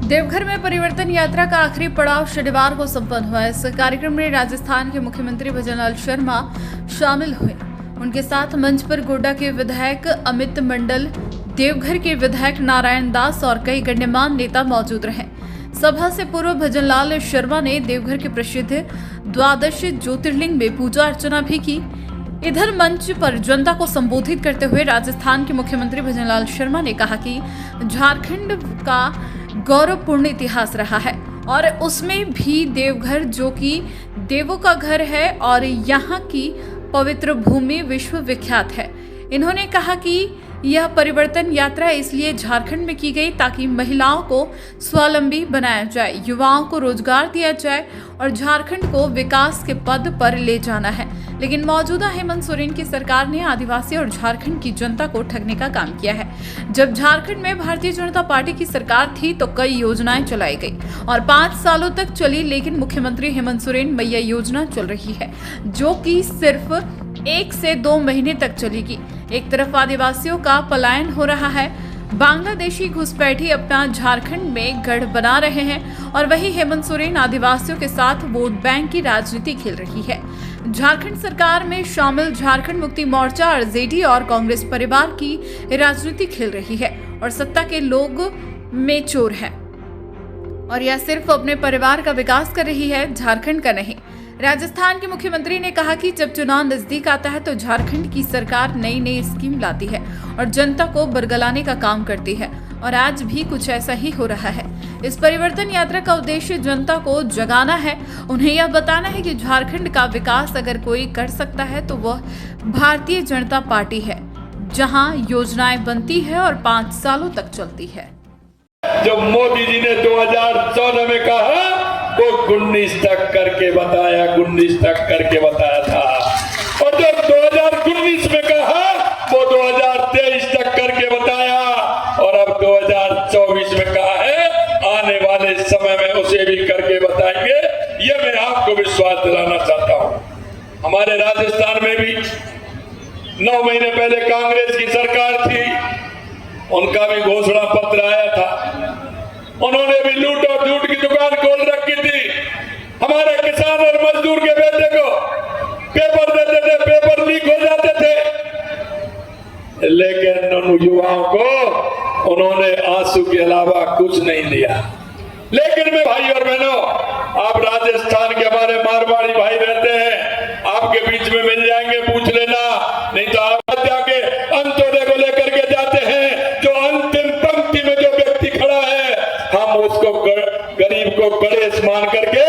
देवघर में परिवर्तन यात्रा का आखिरी पड़ाव शनिवार को संपन्न हुआ। इस कार्यक्रम में राजस्थान के मुख्यमंत्री भजनलाल शर्मा शामिल हुए। उनके साथ मंच पर गोड्डा के विधायक अमित मंडल, देवघर के विधायक नारायण दास और कई गण्यमान्य नेता मौजूद रहे। सभा से पूर्व भजनलाल शर्मा ने देवघर के प्रसिद्ध द्वादश ज्योतिर्लिंग में पूजा अर्चना भी की। इधर मंच पर जनता को संबोधित करते हुए राजस्थान के मुख्यमंत्री भजनलाल शर्मा ने कहा कि झारखंड का गौरवपूर्ण इतिहास रहा है और उसमें भी देवघर, जो कि देवों का घर है और यहाँ की पवित्र भूमि विश्व विख्यात है। इन्होंने कहा कि यह परिवर्तन यात्रा इसलिए झारखंड में की गई ताकि महिलाओं को स्वावलंबी बनाया जाए, युवाओं को रोजगार दिया जाए और झारखंड को विकास के पद पर ले जाना है। लेकिन मौजूदा हेमंत सोरेन की सरकार ने आदिवासी और झारखंड की जनता को ठगने का काम किया है। जब झारखंड में भारतीय जनता पार्टी की सरकार थी तो कई योजनाएं चलाई गई और 5 सालों तक चली, लेकिन मुख्यमंत्री हेमंत सोरेन मैया योजना चल रही है जो कि सिर्फ 1 से 2 महीने तक चलेगी। एक तरफ आदिवासियों का पलायन हो रहा है, बांग्लादेशी घुसपैठी अपना झारखंड में गढ़ बना रहे हैं और वही हेमंत सोरेन आदिवासियों के साथ वोट बैंक की राजनीति खेल रही है। झारखंड सरकार में शामिल झारखंड मुक्ति मोर्चा आरजेडी और कांग्रेस परिवार की राजनीति खेल रही है और सत्ता के लोग में चोर है और यह सिर्फ अपने परिवार का विकास कर रही है, झारखंड का नहीं। राजस्थान के मुख्यमंत्री ने कहा कि जब चुनाव नजदीक आता है तो झारखंड की सरकार नई नई स्कीम लाती है और जनता को बरगलाने का काम करती है और आज भी कुछ ऐसा ही हो रहा है। इस परिवर्तन यात्रा का उद्देश्य जनता को जगाना है, उन्हें यह बताना है कि झारखंड का विकास अगर कोई कर सकता है तो वह भारतीय जनता पार्टी है, जहां योजनाएं बनती है और 5 सालों तक चलती है। जब मोदी जी ने 2014 में कहा वो 19 तक करके बताया, 19 तक करके बताया था, और जब 2019 में कहा वो 2023 तक करके बताया और अब 2024 में कहा है आने वाले समय में उसे भी करके बताएंगे। ये मैं आपको विश्वास दिलाना चाहता हूँ। हमारे राजस्थान में भी 9 महीने पहले कांग्रेस की सरकार थी, उनका भी घोषणा पत्र आया था। उन्होंने भी लूट और झूठ की दुकान खोल रखी थी। हमारे किसान और मजदूर के बेटे को पेपर देते थे, पेपर लीक हो जाते थे, लेकिन उन युवाओं को उन्होंने आंसू के अलावा कुछ नहीं दिया। लेकिन मैं भाई और बहनों, आप राजस्थान के हमारे मारवाड़ी भाई रहते हैं, आपके बीच में मिल जाएंगे, पूछ लेना, नहीं तो आप जाके अंत्योदय को लेकर के जाते हैं, जो अंतिम पंक्ति में जो व्यक्ति खड़ा है, हम उसको गरीब को गणेश मान करके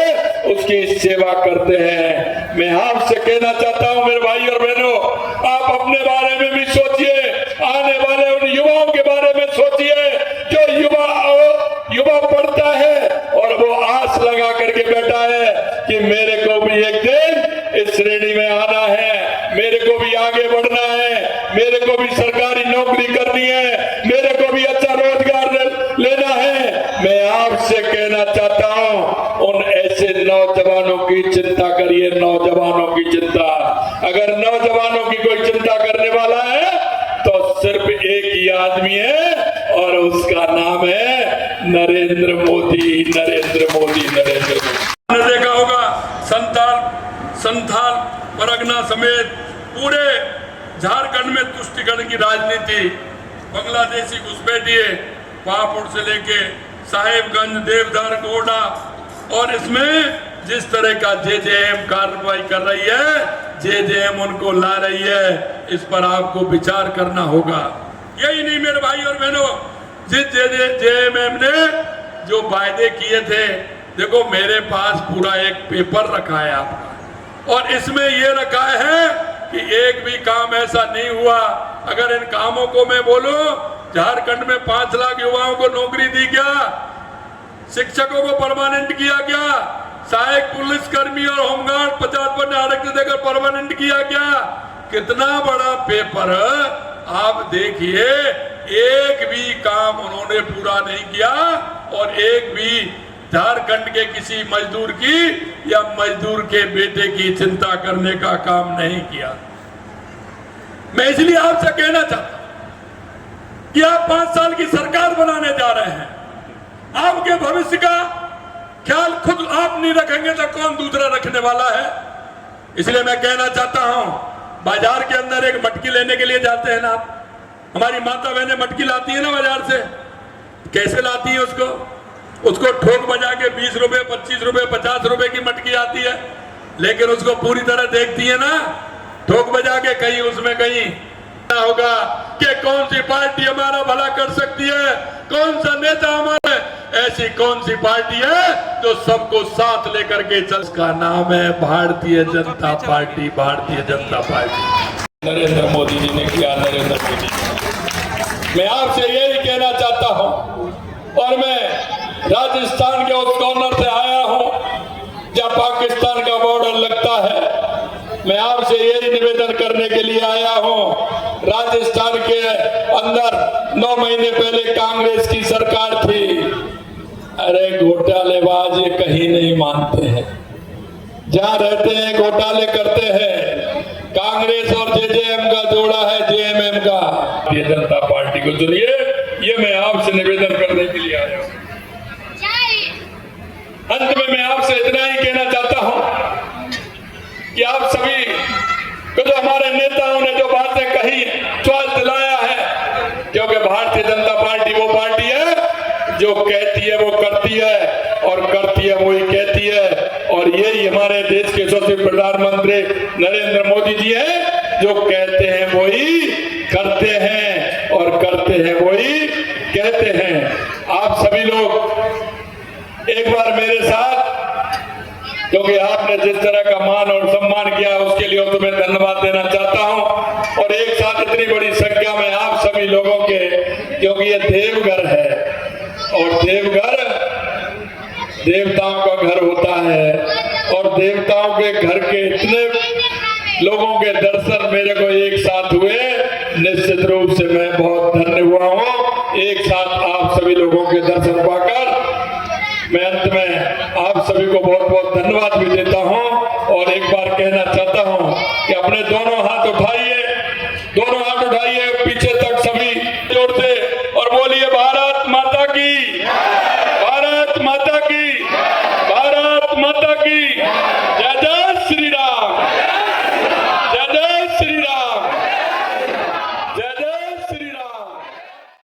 उसकी सेवा करते हैं। मैं आपसे कहना चाहता हूं मेरे भाई और बहनों, आप अपने बारे में भी सोचिए, आने वाले उन युवाओं के बारे में सोचिए जो युवा पढ़ता है और वो आस लगा करके बैठा है कि मेरे को भी एक दिन इस श्रेणी में आना है, मेरे को भी आगे बढ़ना है, मेरे को भी सरकारी नौकरी करनी है, मेरे को भी अच्छा रोजगार लेना है। मैं आपसे कहना चाहता हूं, उन ऐसे नौजवानों की चिंता करिए, नौजवानों की चिंता। अगर नौजवानों की कोई चिंता करने वाला है तो सिर्फ एक ही आदमी है और उसका नाम है नरेंद्र मोदी। नरेंद्र मोदी, नरेंद्र मोदी। देखा होगा संथाल परगना समेत पूरे झारखंड में तुष्टिकरण की राजनीति, बांग्लादेशी घुसपैठी, पापुड़ से लेके साहेबगंज, देवधर, गोड्डा, और इसमें जिस तरह का जेजेएम कार्रवाई कर रही है, जेजेएम उनको ला रही है, इस पर आपको विचार करना होगा। यही नहीं मेरे भाई और बहनों, जिस जेजेएम ने जो वायदे किए थे, देखो मेरे पास पूरा एक पेपर रखा है आपका, और इसमें ये रखा है कि एक भी काम ऐसा नहीं हुआ। अगर इन कामों को मैं बोलूं, झारखंड में 5 लाख युवाओं को नौकरी दी क्या, शिक्षकों को परमानेंट किया क्या, सहायक पुलिसकर्मी और होमगार्ड 50% आरक्षण देकर परमानेंट किया क्या, कितना बड़ा पेपर। आप देखिए, एक भी काम उन्होंने पूरा नहीं किया और एक भी झारखंड के किसी मजदूर की या मजदूर के बेटे की चिंता करने का काम नहीं किया। मैं इसलिए आपसे कहना चाहता हूं कि आप 5 साल की सरकार बनाने जा रहे हैं, आपके भविष्य का ख्याल खुद आप नहीं रखेंगे तो कौन दूसरा रखने वाला है। इसलिए मैं कहना चाहता हूं, बाजार के अंदर एक मटकी लेने के लिए जाते हैं ना आप, हमारी माता बहनें मटकी लाती है ना बाजार से, कैसे लाती है उसको ठोक बजा के 20 रुपए 25 रुपए 50 रुपए की मटकी आती है, लेकिन उसको पूरी तरह देखती है ना ठोक बजा के, कहीं उसमें कहीं होगा कि कौन सी पार्टी हमारा भला कर सकती है, कौन सा नेता हमारा, ऐसी कौन सी पार्टी है जो सबको साथ लेकर के चल। इसका नाम है भारतीय जनता पार्टी। भारतीय जनता पार्टी नरेंद्र मोदी जी ने किया। नरेंद्र मोदी, मैं आपसे यही कहना चाहता हूं, और मैं राजस्थान के उस कॉर्नर से आया हूं जहां पाकिस्तान का बॉर्डर लगता है। मैं आपसे यही निवेदन करने के लिए आया हूं, राजस्थान के अंदर 9 महीने पहले कांग्रेस की सरकार थी। अरे घोटालेबाज ये कहीं नहीं मानते हैं, जहां रहते हैं घोटाले करते हैं। कांग्रेस और जेजेएम का जोड़ा है, जेएमएम का। भारतीय जनता पार्टी को चुनिए, ये मैं आपसे निवेदन करने के लिए आया हूं। अंत में मैं आपसे इतना ही कहना चाहता हूं कि आप सभी को जो हमारे नेताओं ने जो बातें कही, विश्वास दिलाया है, क्योंकि भारतीय जनता पार्टी वो पार्टी है जो कहती है वो करती है, और करती है वही कहती है। और यही हमारे देश के यशस्वी प्रधानमंत्री नरेंद्र मोदी जी हैं, जो कहते हैं वही करते हैं, और करते हैं वही कहते हैं। आप सभी लोग एक बार मेरे साथ, क्योंकि आपने जिस तरह का मान और सम्मान किया उसके लिए तुम्हें धन्यवाद देना चाहता हूं, और एक साथ इतनी बड़ी संख्या में आप सभी लोगों के, क्योंकि ये देवघर है, और देवघर देवताओं का घर होता है, और देवताओं के घर के इतने लोगों के दर्शन मेरे को एक साथ हुए, निश्चित रूप से मैं बहुत धन्य हुआ हूं। एक साथ आप सभी लोगों के दर्शन पाकर मैं अंत में आप सभी को बहुत बहुत धन्यवाद भी देता हूं, और एक बार कहना चाहता हूं कि अपने दोनों हाथ उठाइए।